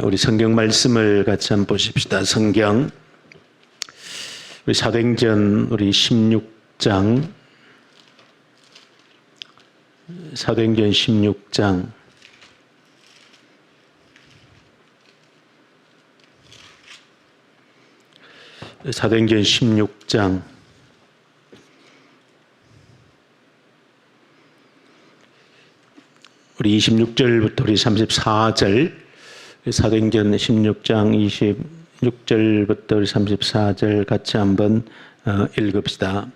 우리 성경 말씀을 같이 한번 보십시다. 성경 우리 사도행전 우리 16장 사도행전 16장 사도행전 16장 우리 26절부터 우리 34절 사도행전 16장 26절부터 우리 34절 같이 한번 읽읍시다.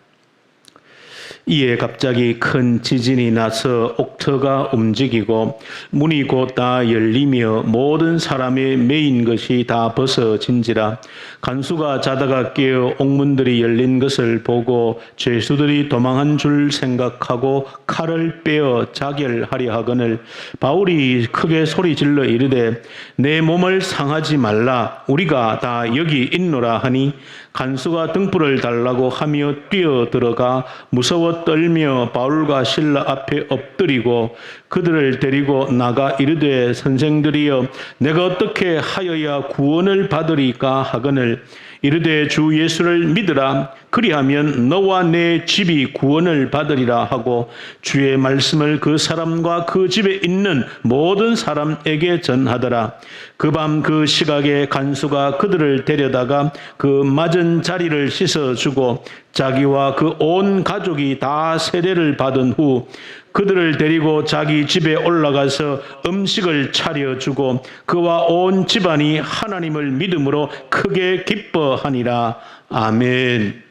이에 갑자기 큰 지진이 나서 옥터가 움직이고 문이 곧 다 열리며 모든 사람의 매인 것이 다 벗어진지라. 간수가 자다가 깨어 옥문들이 열린 것을 보고 죄수들이 도망한 줄 생각하고 칼을 빼어 자결하려 하거늘 바울이 크게 소리질러 이르되 내 몸을 상하지 말라, 우리가 다 여기 있노라 하니 간수가 등불을 달라고 하며 뛰어들어가 무서워 떨며 바울과 실라 앞에 엎드리고 그들을 데리고 나가 이르되 선생들이여 내가 어떻게 하여야 구원을 받으리까 하거늘 이르되 주 예수를 믿으라, 그리하면 너와 내 집이 구원을 받으리라 하고 주의 말씀을 그 사람과 그 집에 있는 모든 사람에게 전하더라. 그 밤 그 시각에 간수가 그들을 데려다가 그 맞은 자리를 씻어주고 자기와 그 온 가족이 다 세례를 받은 후 그들을 데리고 자기 집에 올라가서 음식을 차려주고 그와 온 집안이 하나님을 믿음으로 크게 기뻐하니라. 아멘.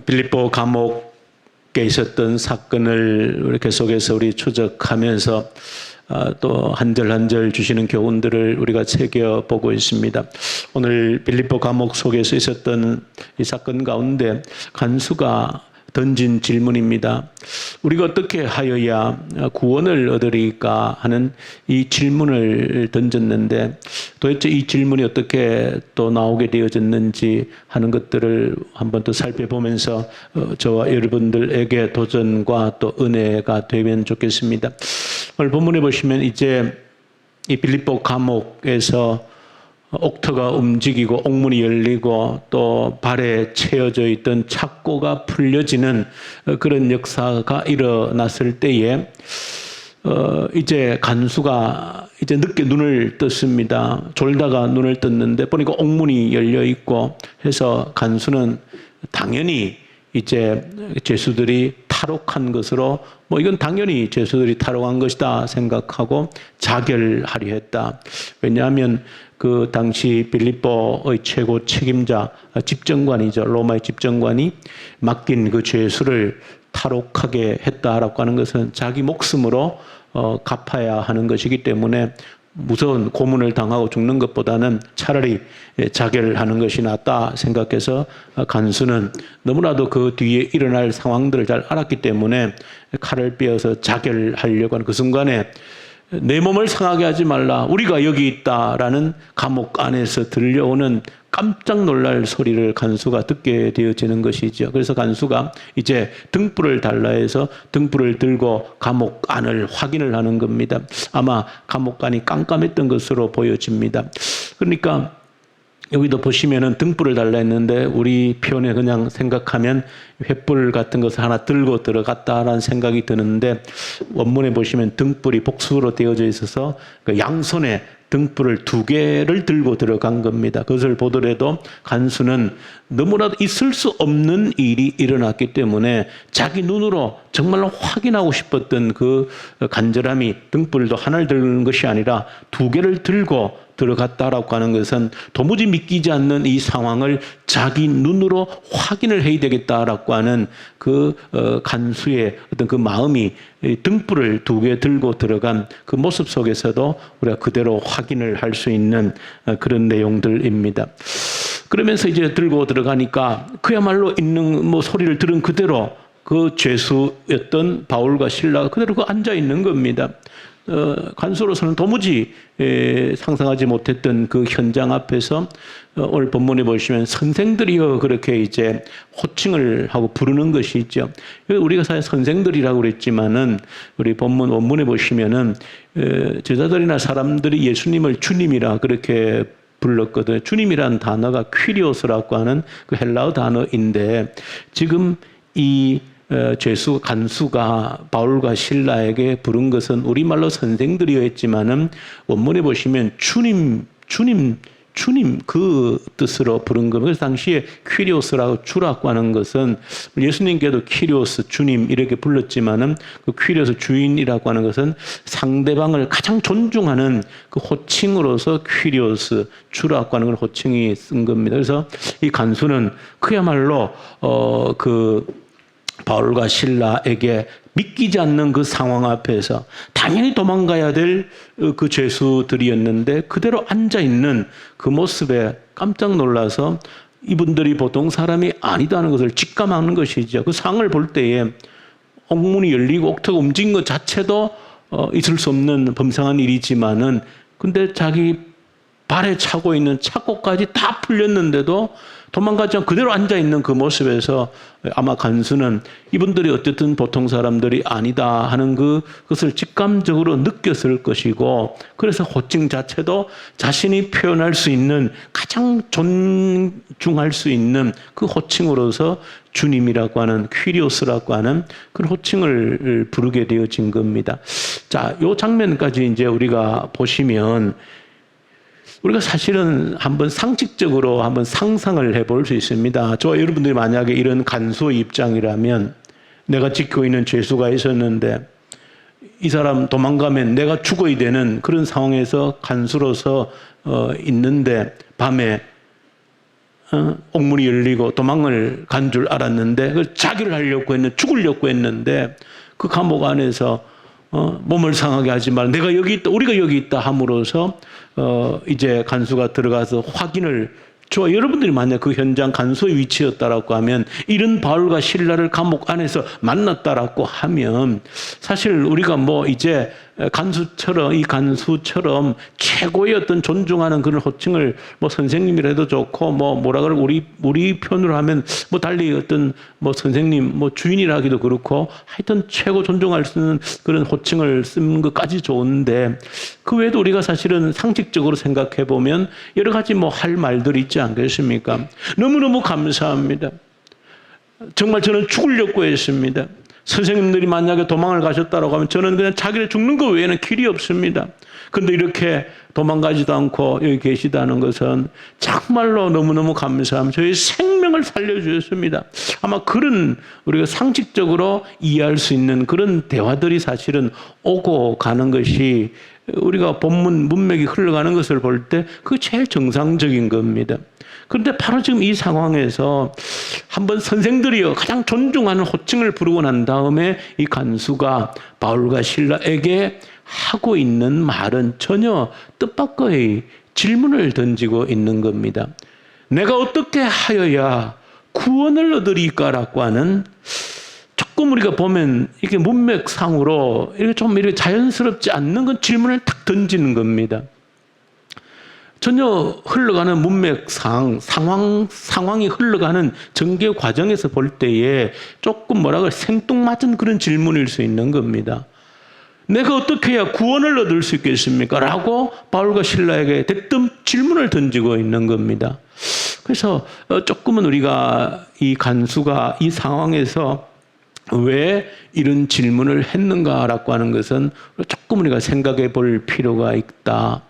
빌립보 감옥에 있었던 사건을 우리 계속해서 우리 추적하면서 또 한 절 한 절 주시는 교훈들을 우리가 새겨보고 있습니다. 오늘 빌립보 감옥 속에서 있었던 이 사건 가운데 간수가 던진 질문입니다. 우리가 어떻게 하여야 구원을 얻으리까 하는 이 질문을 던졌는데 도대체 이 질문이 어떻게 또 나오게 되어졌는지 하는 것들을 한번 또 살펴보면서 저와 여러분들에게 도전과 또 은혜가 되면 좋겠습니다. 오늘 본문에 보시면 이제 이 빌립보 감옥에서 옥터가 움직이고 옥문이 열리고 또 발에 채워져 있던 착고가 풀려지는 그런 역사가 일어났을 때에 이제 간수가 이제 늦게 눈을 떴습니다. 졸다가 눈을 떴는데 보니까 옥문이 열려 있고 해서 간수는 당연히 이제 죄수들이 탈옥한 것으로 이건 당연히 죄수들이 탈옥한 것이다 생각하고 자결하려 했다. 왜냐하면 그 당시 빌립보의 최고 책임자 집정관이죠. 로마의 집정관이 맡긴 그 죄수를 탈옥하게 했다라고 하는 것은 자기 목숨으로 갚아야 하는 것이기 때문에 무서운 고문을 당하고 죽는 것보다는 차라리 자결하는 것이 낫다 생각해서 간수는 너무나도 그 뒤에 일어날 상황들을 잘 알았기 때문에 칼을 빼어서 자결하려고 하는 그 순간에 내 몸을 상하게 하지 말라, 우리가 여기 있다라는 감옥 안에서 들려오는 깜짝 놀랄 소리를 간수가 듣게 되어지는 것이죠. 그래서 간수가 이제 등불을 달라 해서 등불을 들고 감옥 안을 확인을 하는 겁니다. 아마 감옥 안이 깜깜했던 것으로 보여집니다. 그러니까 여기도 보시면은 등불을 달라 했는데 우리 표현에 그냥 생각하면 횃불 같은 것을 하나 들고 들어갔다라는 생각이 드는데 원문에 보시면 등불이 복수로 되어져 있어서 그 양손에 등불을 2개를 들고 들어간 겁니다. 그것을 보더라도 간수는 너무나도 있을 수 없는 일이 일어났기 때문에 자기 눈으로 정말로 확인하고 싶었던 그 간절함이 등불도 하나를 들는 것이 아니라 2개를 들고 들어갔다라고 하는 것은 도무지 믿기지 않는 이 상황을 자기 눈으로 확인을 해야 되겠다라고 하는 그 간수의 어떤 그 마음이 등불을 2개 들고 들어간 그 모습 속에서도 우리가 그대로 확인을 할 수 있는 그런 내용들입니다. 그러면서 이제 들고 들어가니까 그야말로 있는 소리를 들은 그대로 그 죄수였던 바울과 실라가 그대로 앉아 있는 겁니다. 간수로서는 도무지 상상하지 못했던 그 현장 앞에서 오늘 본문에 보시면 선생들이여 그렇게 이제 호칭을 하고 부르는 것이 있죠. 우리가 사실 선생들이라고 그랬지만은 우리 본문 원문에 보시면은 제자들이나 사람들이 예수님을 주님이라 그렇게 불렀거든요. 주님이라는 단어가 퀴리오스라고 하는 그 헬라어 단어인데 지금 이 죄수 간수가 바울과 실라에게 부른 것은 우리말로 선생들이어 했지만은 원문에 보시면 주님 그 뜻으로 부른 겁니다. 그래서 당시에 퀴리오스라고 주라고 하는 것은 예수님께도 퀴리오스 주님 이렇게 불렀지만은 그 퀴리오스 주인이라고 하는 것은 상대방을 가장 존중하는 그 호칭으로서 퀴리오스 주라고 하는 걸 호칭이 쓴 겁니다. 그래서 이 간수는 그야말로 그 바울과 실라에게 믿기지 않는 그 상황 앞에서 당연히 도망가야 될 그 죄수들이었는데 그대로 앉아있는 그 모습에 깜짝 놀라서 이분들이 보통 사람이 아니다는 것을 직감하는 것이죠. 그 상을 볼 때에 옥문이 열리고 옥터가 움직인 것 자체도 있을 수 없는 범상한 일이지만은 근데 자기 발에 차고 있는 착고까지 다 풀렸는데도 도망가지 않고 그대로 앉아있는 그 모습에서 아마 간수는 이분들이 어쨌든 보통 사람들이 아니다 하는 그것을 직감적으로 느꼈을 것이고 그래서 호칭 자체도 자신이 표현할 수 있는 가장 존중할 수 있는 그 호칭으로서 주님이라고 하는 퀴리오스라고 하는 그런 호칭을 부르게 되어진 겁니다. 자, 요 장면까지 이제 우리가 보시면 우리가 사실은 한번 상식적으로 한번 상상을 해볼 수 있습니다. 저와 여러분들이 만약에 이런 간수의 입장이라면 내가 지키고 있는 죄수가 있었는데 이 사람 도망가면 내가 죽어야 되는 그런 상황에서 간수로서 있는데 밤에 옥문이 열리고 도망을 간 줄 알았는데 그걸 자기를 하려고 했는데 죽으려고 했는데 그 감옥 안에서 몸을 상하게 하지 말. 내가 여기 있다, 우리가 여기 있다 함으로써 이제 간수가 들어가서 확인을. 여러분들이 만약 그 현장 간수의 위치였다라고 하면 이런 바울과 실라를 감옥 안에서 만났다라고 하면 사실 우리가 뭐 이제 이 간수처럼 최고의 어떤 존중하는 그런 호칭을 뭐 선생님이라도 좋고 뭐 뭐라 그러 우리 편으로 하면 뭐 달리 어떤 뭐 선생님 뭐 주인이라 하기도 그렇고 하여튼 최고 존중할 수 있는 그런 호칭을 쓰는 것까지 좋은데 그 외에도 우리가 사실은 상식적으로 생각해 보면 여러 가지 뭐 할 말들이 있지 않겠습니까? 너무너무 감사합니다. 정말 저는 죽으려고 했습니다. 선생님들이 만약에 도망을 가셨다고 하면 저는 그냥 자기를 죽는 것 외에는 길이 없습니다. 그런데 이렇게 도망가지도 않고 여기 계시다는 것은 정말로 너무너무 감사합니다. 저희 생명을 살려주셨습니다. 아마 그런 우리가 상식적으로 이해할 수 있는 그런 대화들이 사실은 오고 가는 것이 우리가 본문 문맥이 흘러가는 것을 볼 때 그게 제일 정상적인 겁니다. 그런데 바로 지금 이 상황에서 한번 선생들이여 가장 존중하는 호칭을 부르고 난 다음에 이 간수가 바울과 실라에게 하고 있는 말은 전혀 뜻밖의 질문을 던지고 있는 겁니다. 내가 어떻게 하여야 구원을 얻으리까라고 하는 조금 우리가 보면 이게 문맥상으로 이렇게 좀 이렇게 자연스럽지 않는 건 질문을 탁 던지는 겁니다. 전혀 흘러가는 문맥상 상황이 흘러가는 전개 과정에서 볼 때에 조금 생뚱맞은 그런 질문일 수 있는 겁니다. 내가 어떻게 해야 구원을 얻을 수 있겠습니까? 라고 바울과 실라에게 대뜸 질문을 던지고 있는 겁니다. 그래서 조금은 우리가 이 간수가 이 상황에서 왜 이런 질문을 했는가라고 하는 것은 조금 우리가 생각해 볼 필요가 있다.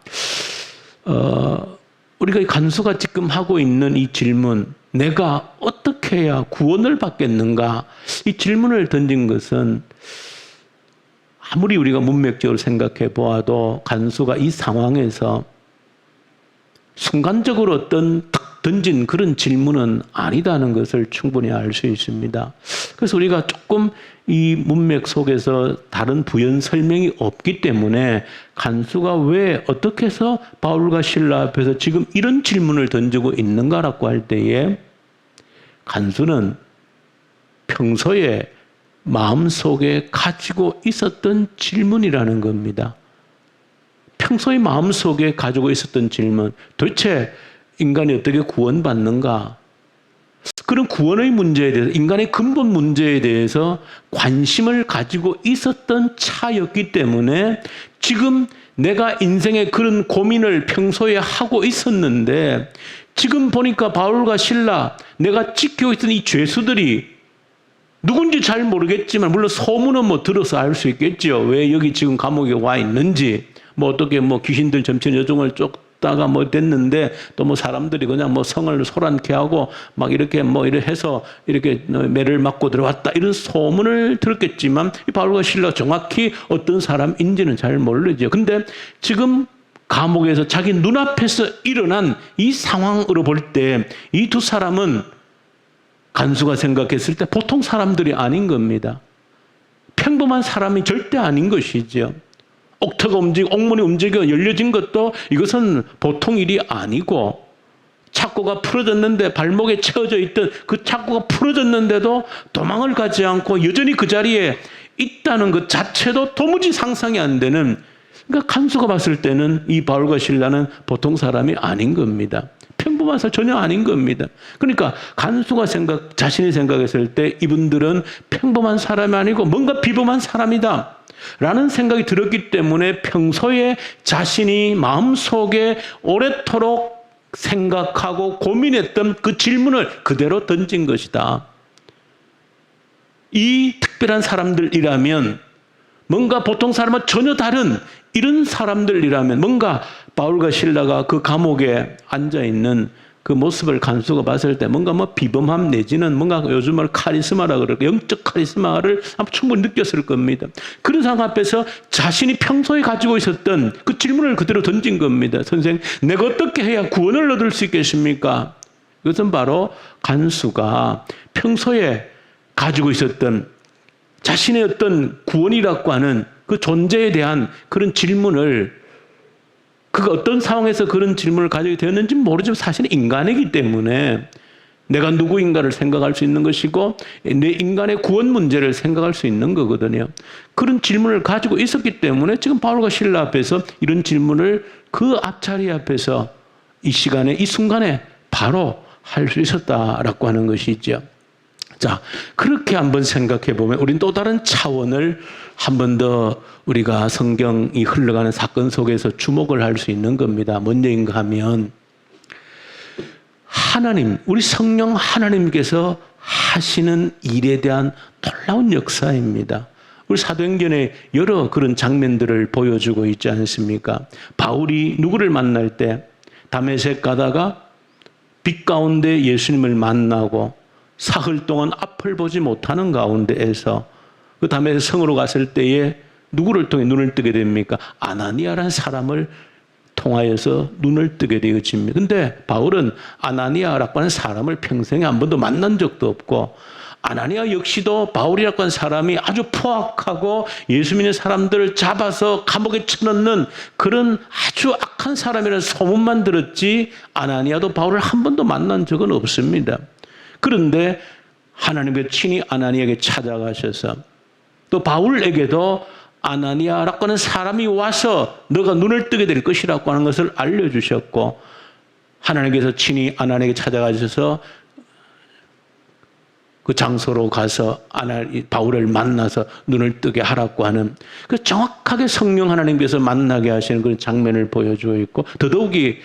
우리가 이 간수가 지금 하고 있는 이 질문, 내가 어떻게 해야 구원을 받겠는가? 이 질문을 던진 것은 아무리 우리가 문맥적으로 생각해 보아도 간수가 이 상황에서 순간적으로 어떤 탁 던진 그런 질문은 아니다는 것을 충분히 알 수 있습니다. 그래서 우리가 조금 이 문맥 속에서 다른 부연 설명이 없기 때문에 간수가 왜 어떻게 해서 바울과 실라 앞에서 지금 이런 질문을 던지고 있는가라고 할 때에 간수는 평소에 마음속에 가지고 있었던 질문이라는 겁니다. 평소에 마음속에 가지고 있었던 질문, 도대체 인간이 어떻게 구원받는가? 그런 구원의 문제에 대해서, 인간의 근본 문제에 대해서 관심을 가지고 있었던 차였기 때문에 지금 내가 인생에 그런 고민을 평소에 하고 있었는데 지금 보니까 바울과 실라, 내가 지키고 있던 이 죄수들이 누군지 잘 모르겠지만 물론 소문은 뭐 들어서 알 수 있겠죠. 왜 여기 지금 감옥에 와 있는지, 뭐 어떻게 뭐 귀신들 점치는 여종을 쫓다가 뭐 됐는데 또 뭐 사람들이 그냥 뭐 성을 소란케 하고 막 이렇게 뭐 이래 해서 이렇게 매를 맞고 들어왔다, 이런 소문을 들었겠지만 이 바울과 실라 정확히 어떤 사람인지는 잘 모르죠. 근데 지금 감옥에서 자기 눈앞에서 일어난 이 상황으로 볼 때 이 두 사람은 간수가 생각했을 때 보통 사람들이 아닌 겁니다. 평범한 사람이 절대 아닌 것이죠. 옥터가 움직이고 옥문이 움직여 열려진 것도 이것은 보통 일이 아니고, 착고가 풀어졌는데 발목에 채워져 있던 그 착고가 풀어졌는데도 도망을 가지 않고 여전히 그 자리에 있다는 것 자체도 도무지 상상이 안 되는, 그러니까 간수가 봤을 때는 이 바울과 실라는 보통 사람이 아닌 겁니다. 평범한 사람 전혀 아닌 겁니다. 그러니까 간수가 자신이 생각했을 때 이분들은 평범한 사람이 아니고 뭔가 비범한 사람이다 라는 생각이 들었기 때문에 평소에 자신이 마음속에 오래도록 생각하고 고민했던 그 질문을 그대로 던진 것이다. 이 특별한 사람들이라면, 뭔가 보통 사람은 전혀 다른 이런 사람들이라면, 뭔가 바울과 실라가 그 감옥에 앉아있는 그 모습을 간수가 봤을 때 뭔가 뭐 비범함 내지는 뭔가 요즘 말 카리스마라 그럴까, 영적 카리스마를 아마 충분히 느꼈을 겁니다. 그런 상황 앞에서 자신이 평소에 가지고 있었던 그 질문을 그대로 던진 겁니다. 선생님, 내가 어떻게 해야 구원을 얻을 수 있겠습니까? 이것은 바로 간수가 평소에 가지고 있었던 자신의 어떤 구원이라고 하는 그 존재에 대한 그런 질문을, 그가 어떤 상황에서 그런 질문을 가지게 되었는지 모르지만 사실은 인간이기 때문에 내가 누구인가를 생각할 수 있는 것이고 내 인간의 구원 문제를 생각할 수 있는 거거든요. 그런 질문을 가지고 있었기 때문에 지금 바울과 실라 앞에서 이런 질문을 그 앞자리 앞에서 이 시간에 이 순간에 바로 할 수 있었다라고 하는 것이죠. 자, 그렇게 한번 생각해 보면 우리는 또 다른 차원을 한 번 더 우리가 성경이 흘러가는 사건 속에서 주목을 할 수 있는 겁니다. 뭔 얘기인가 하면, 하나님, 우리 성령 하나님께서 하시는 일에 대한 놀라운 역사입니다. 우리 사도행전에 여러 그런 장면들을 보여주고 있지 않습니까? 바울이 누구를 만날 때 다메섹 가다가 빛 가운데 예수님을 만나고 사흘 동안 앞을 보지 못하는 가운데에서 그 다음에 성으로 갔을 때에 누구를 통해 눈을 뜨게 됩니까? 아나니아라는 사람을 통하여서 눈을 뜨게 되어집니다. 근데 바울은 아나니아라고 하는 사람을 평생에 한 번도 만난 적도 없고, 아나니아 역시도 바울이라고 하는 사람이 아주 포악하고 예수 믿는 사람들을 잡아서 감옥에 쳐넣는 그런 아주 악한 사람이라는 소문만 들었지 아나니아도 바울을 한 번도 만난 적은 없습니다. 그런데 하나님께서 친히 아나니아에게 찾아가셔서 또 바울에게도 아나니아라고 하는 사람이 와서 너가 눈을 뜨게 될 것이라고 하는 것을 알려주셨고, 하나님께서 친히 아나니아에게 찾아가셔서 그 장소로 가서 바울을 만나서 눈을 뜨게 하라고 하는, 그 정확하게 성령 하나님께서 만나게 하시는 그런 장면을 보여주고 있고, 더더욱이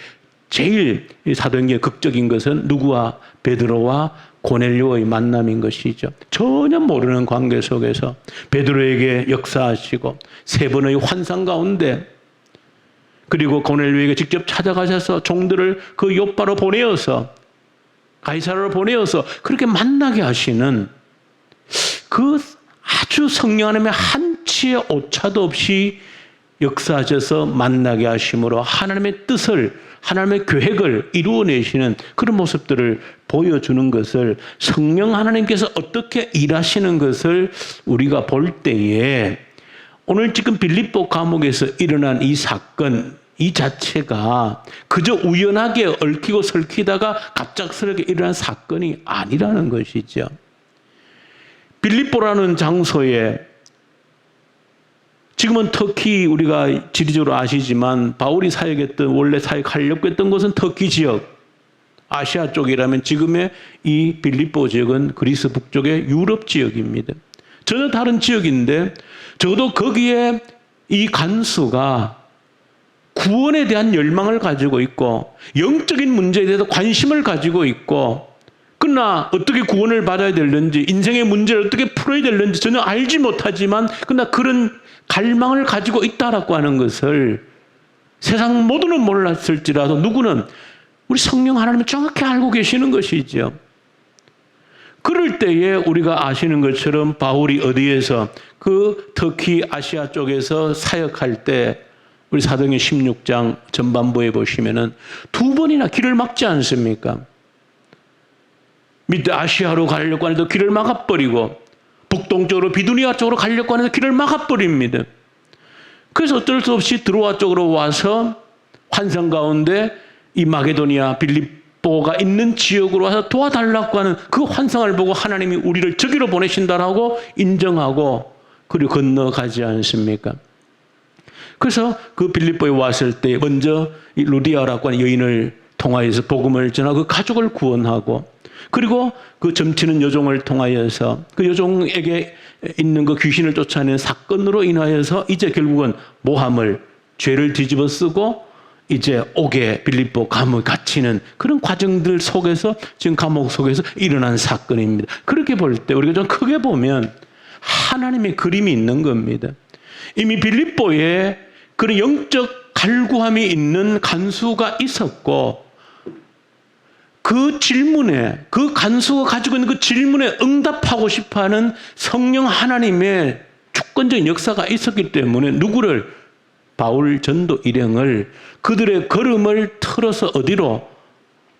제일 사도행전의 극적인 것은 누구와? 베드로와 고넬료의 만남인 것이죠. 전혀 모르는 관계 속에서 베드로에게 역사하시고 세 번의 환상 가운데, 그리고 고넬료에게 직접 찾아가셔서 종들을 그 요바로 보내어서 가이사라로 보내어서 그렇게 만나게 하시는 그 아주 성령 하나님의 한치의 오차도 없이 역사하셔서 만나게 하심으로 하나님의 뜻을, 하나님의 계획을 이루어내시는 그런 모습들을 보여주는 것을, 성령 하나님께서 어떻게 일하시는 것을 우리가 볼 때에 오늘 지금 빌립보 감옥에서 일어난 이 사건 이 자체가 그저 우연하게 얽히고 설키다가 갑작스럽게 일어난 사건이 아니라는 것이죠. 빌립보라는 장소에 지금은 터키, 우리가 지리적으로 아시지만 바울이 사역했던, 원래 사역하려고 했던 곳은 터키 지역, 아시아 쪽이라면 지금의 이 빌립보 지역은 그리스 북쪽의 유럽 지역입니다. 전혀 다른 지역인데 적어도 거기에 이 간수가 구원에 대한 열망을 가지고 있고 영적인 문제에 대해서 관심을 가지고 있고, 그러나 어떻게 구원을 받아야 되는지, 인생의 문제를 어떻게 풀어야 되는지 전혀 알지 못하지만 그러나 그런 갈망을 가지고 있다라고 하는 것을 세상 모두는 몰랐을지라도 누구는 우리 성령 하나님을 정확히 알고 계시는 것이죠. 그럴 때에 우리가 아시는 것처럼 바울이 어디에서 그 터키 아시아 쪽에서 사역할 때 우리 사도행전 16장 전반부에 보시면은 2번이나 길을 막지 않습니까? 밑에 아시아로 가려고 하는데 길을 막아버리고 북동쪽으로 비두니아 쪽으로 가려고 하는데 길을 막아버립니다. 그래서 어쩔 수 없이 드로아 쪽으로 와서 환상 가운데 이 마게도니아 빌립보가 있는 지역으로 와서 도와달라고 하는 그 환상을 보고 하나님이 우리를 저기로 보내신다라고 인정하고 그리고 건너가지 않습니까? 그래서 그 빌립보에 왔을 때 먼저 이 루디아라고 하는 여인을 통하여서 복음을 전하고 그 가족을 구원하고, 그리고 그 점치는 여종을 통하여서 그 여종에게 있는 그 귀신을 쫓아내는 사건으로 인하여서 이제 결국은 모함을, 죄를 뒤집어 쓰고 이제 옥에 빌립보 감옥에 갇히는 그런 과정들 속에서 지금 감옥 속에서 일어난 사건입니다. 그렇게 볼 때 우리가 좀 크게 보면 하나님의 그림이 있는 겁니다. 이미 빌립보에 그런 영적 갈구함이 있는 간수가 있었고, 그 질문에, 그 간수가 가지고 있는 그 질문에 응답하고 싶어하는 성령 하나님의 주권적인 역사가 있었기 때문에 누구를, 바울 전도 일행을, 그들의 걸음을 틀어서 어디로?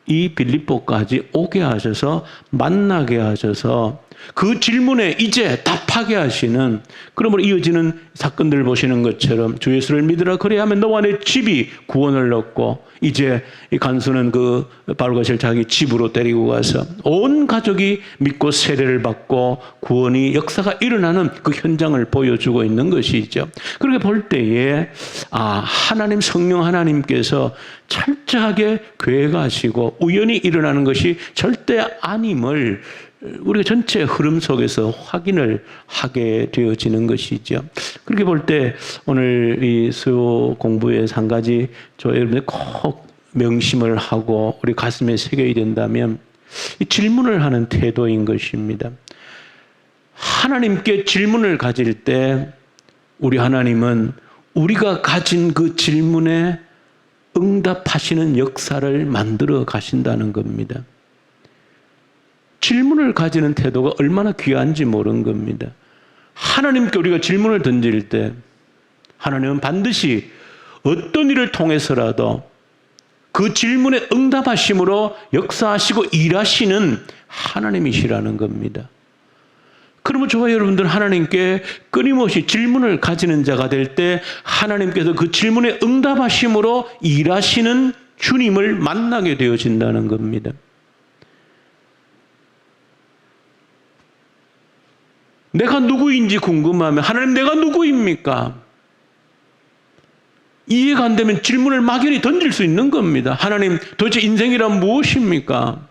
이 빌립보까지 오게 하셔서 만나게 하셔서 그 질문에 이제 답하게 하시는, 그러므로 이어지는 사건들을 보시는 것처럼 주 예수를 믿으라 그래야 하면 너와 내 집이 구원을 얻고, 이제 이 간수는 그 바울과 실 자기 집으로 데리고 가서 온 가족이 믿고 세례를 받고 구원이 역사가 일어나는 그 현장을 보여주고 있는 것이죠. 그렇게 볼 때에 하나님, 성령 하나님께서 철저하게 계획하시고 우연히 일어나는 것이 절대 아님을 우리가 전체 흐름 속에서 확인을 하게 되어지는 것이죠. 그렇게 볼 때 오늘 이 수요 공부에서 한 가지 저 여러분들 꼭 명심을 하고 우리 가슴에 새겨야 된다면 이 질문을 하는 태도인 것입니다. 하나님께 질문을 가질 때 우리 하나님은 우리가 가진 그 질문에 응답하시는 역사를 만들어 가신다는 겁니다. 질문을 가지는 태도가 얼마나 귀한지 모르는 겁니다. 하나님께 우리가 질문을 던질 때 하나님은 반드시 어떤 일을 통해서라도 그 질문에 응답하심으로 역사하시고 일하시는 하나님이시라는 겁니다. 그러면 저와 여러분들 하나님께 끊임없이 질문을 가지는 자가 될 때 하나님께서 그 질문에 응답하심으로 일하시는 주님을 만나게 되어진다는 겁니다. 내가 누구인지 궁금하면 하나님 내가 누구입니까? 이해가 안 되면 질문을 막연히 던질 수 있는 겁니다. 하나님 도대체 인생이란 무엇입니까?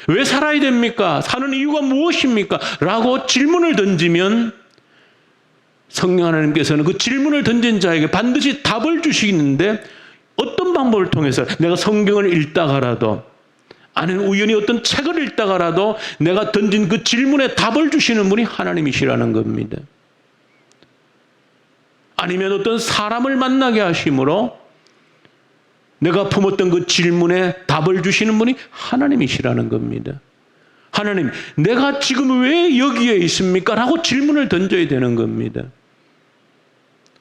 왜 살아야 됩니까? 사는 이유가 무엇입니까? 라고 질문을 던지면 성령 하나님께서는 그 질문을 던진 자에게 반드시 답을 주시는데, 어떤 방법을 통해서 내가 성경을 읽다가라도 아니면 우연히 어떤 책을 읽다가라도 내가 던진 그 질문에 답을 주시는 분이 하나님이시라는 겁니다. 아니면 어떤 사람을 만나게 하심으로 내가 품었던 그 질문에 답을 주시는 분이 하나님이시라는 겁니다. 하나님, 내가 지금 왜 여기에 있습니까? 라고 질문을 던져야 되는 겁니다.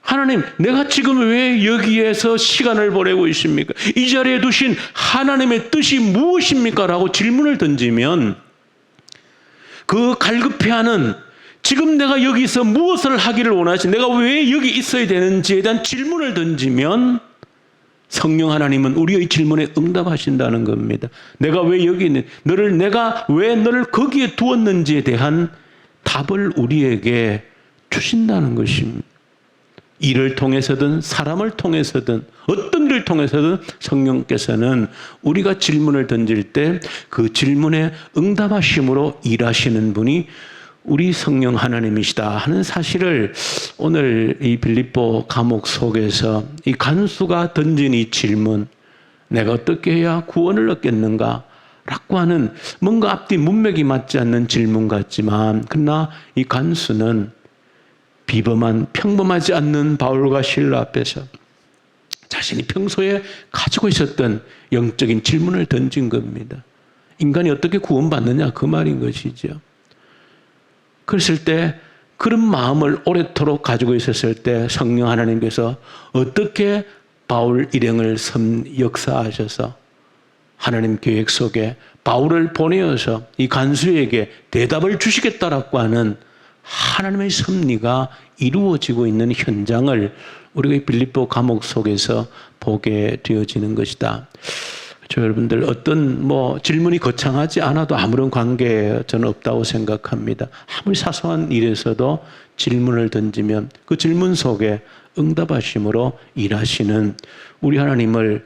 하나님, 내가 지금 왜 여기에서 시간을 보내고 있습니까? 이 자리에 두신 하나님의 뜻이 무엇입니까? 라고 질문을 던지면 그 갈급해하는 지금 내가 여기서 무엇을 하기를 원하시, 내가 왜 여기 있어야 되는지에 대한 질문을 던지면 성령 하나님은 우리의 질문에 응답하신다는 겁니다. 내가 왜 여기 있는, 내가 왜 너를 거기에 두었는지에 대한 답을 우리에게 주신다는 것입니다. 일을 통해서든 사람을 통해서든 어떤 일을 우리를 통해서는 성령께서는 우리가 질문을 던질 때 그 질문에 응답하심으로 일하시는 분이 우리 성령 하나님이시다 하는 사실을 오늘 이 빌립보 감옥 속에서 이 간수가 던진 이 질문, 내가 어떻게 해야 구원을 얻겠는가? 라고 하는 뭔가 앞뒤 문맥이 맞지 않는 질문 같지만, 그러나 이 간수는 비범한 평범하지 않는 바울과 실라 앞에서 자신이 평소에 가지고 있었던 영적인 질문을 던진 겁니다. 인간이 어떻게 구원받느냐 그 말인 것이죠. 그랬을 때 그런 마음을 오래도록 가지고 있었을 때 성령 하나님께서 어떻게 바울 일행을 역사하셔서 하나님 계획 속에 바울을 보내어서 이 간수에게 대답을 주시겠다라고 하는 하나님의 섭리가 이루어지고 있는 현장을 우리가 이 빌립보 감옥 속에서 보게 되어지는 것이다. 저 여러분들 어떤 질문이 거창하지 않아도 아무런 관계 저는 없다고 생각합니다. 아무리 사소한 일에서도 질문을 던지면 그 질문 속에 응답하심으로 일하시는 우리 하나님을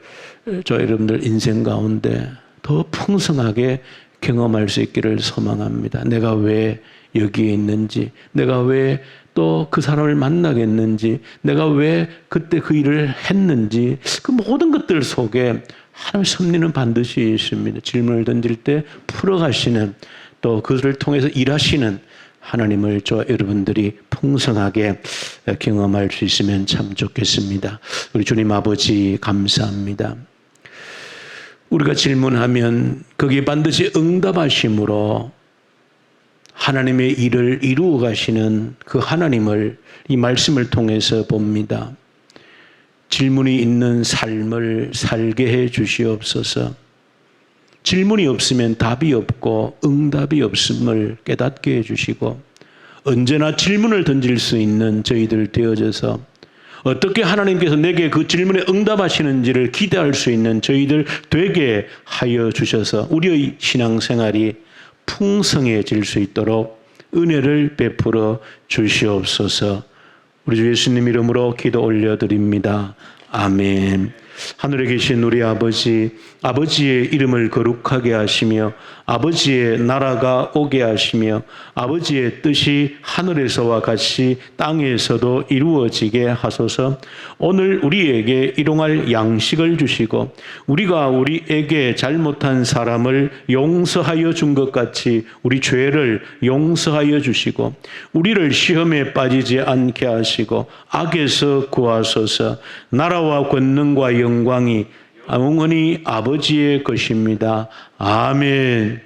저 여러분들 인생 가운데 더 풍성하게 경험할 수 있기를 소망합니다. 내가 왜 여기에 있는지, 내가 왜 또 그 사람을 만나겠는지, 내가 왜 그때 그 일을 했는지, 그 모든 것들 속에 하나님의 섭리는 반드시 있습니다. 질문을 던질 때 풀어가시는, 또 그를 통해서 일하시는 하나님을 저 여러분들이 풍성하게 경험할 수 있으면 참 좋겠습니다. 우리 주님 아버지 감사합니다. 우리가 질문하면 거기에 반드시 응답하심으로 하나님의 일을 이루어 가시는 그 하나님을 이 말씀을 통해서 봅니다. 질문이 있는 삶을 살게 해 주시옵소서. 질문이 없으면 답이 없고 응답이 없음을 깨닫게 해 주시고, 언제나 질문을 던질 수 있는 저희들 되어져서 어떻게 하나님께서 내게 그 질문에 응답하시는지를 기대할 수 있는 저희들 되게 하여 주셔서 우리의 신앙생활이 풍성해질 수 있도록 은혜를 베풀어 주시옵소서. 우리 주 예수님 이름으로 기도 올려드립니다. 아멘. 하늘에 계신 우리 아버지, 아버지의 이름을 거룩하게 하시며 아버지의 나라가 오게 하시며 아버지의 뜻이 하늘에서와 같이 땅에서도 이루어지게 하소서. 오늘 우리에게 일용할 양식을 주시고 우리가 우리에게 잘못한 사람을 용서하여 준 것 같이 우리 죄를 용서하여 주시고 우리를 시험에 빠지지 않게 하시고 악에서 구하소서. 나라와 권능과 영광이 영원히 아버지의 것입니다. 아멘.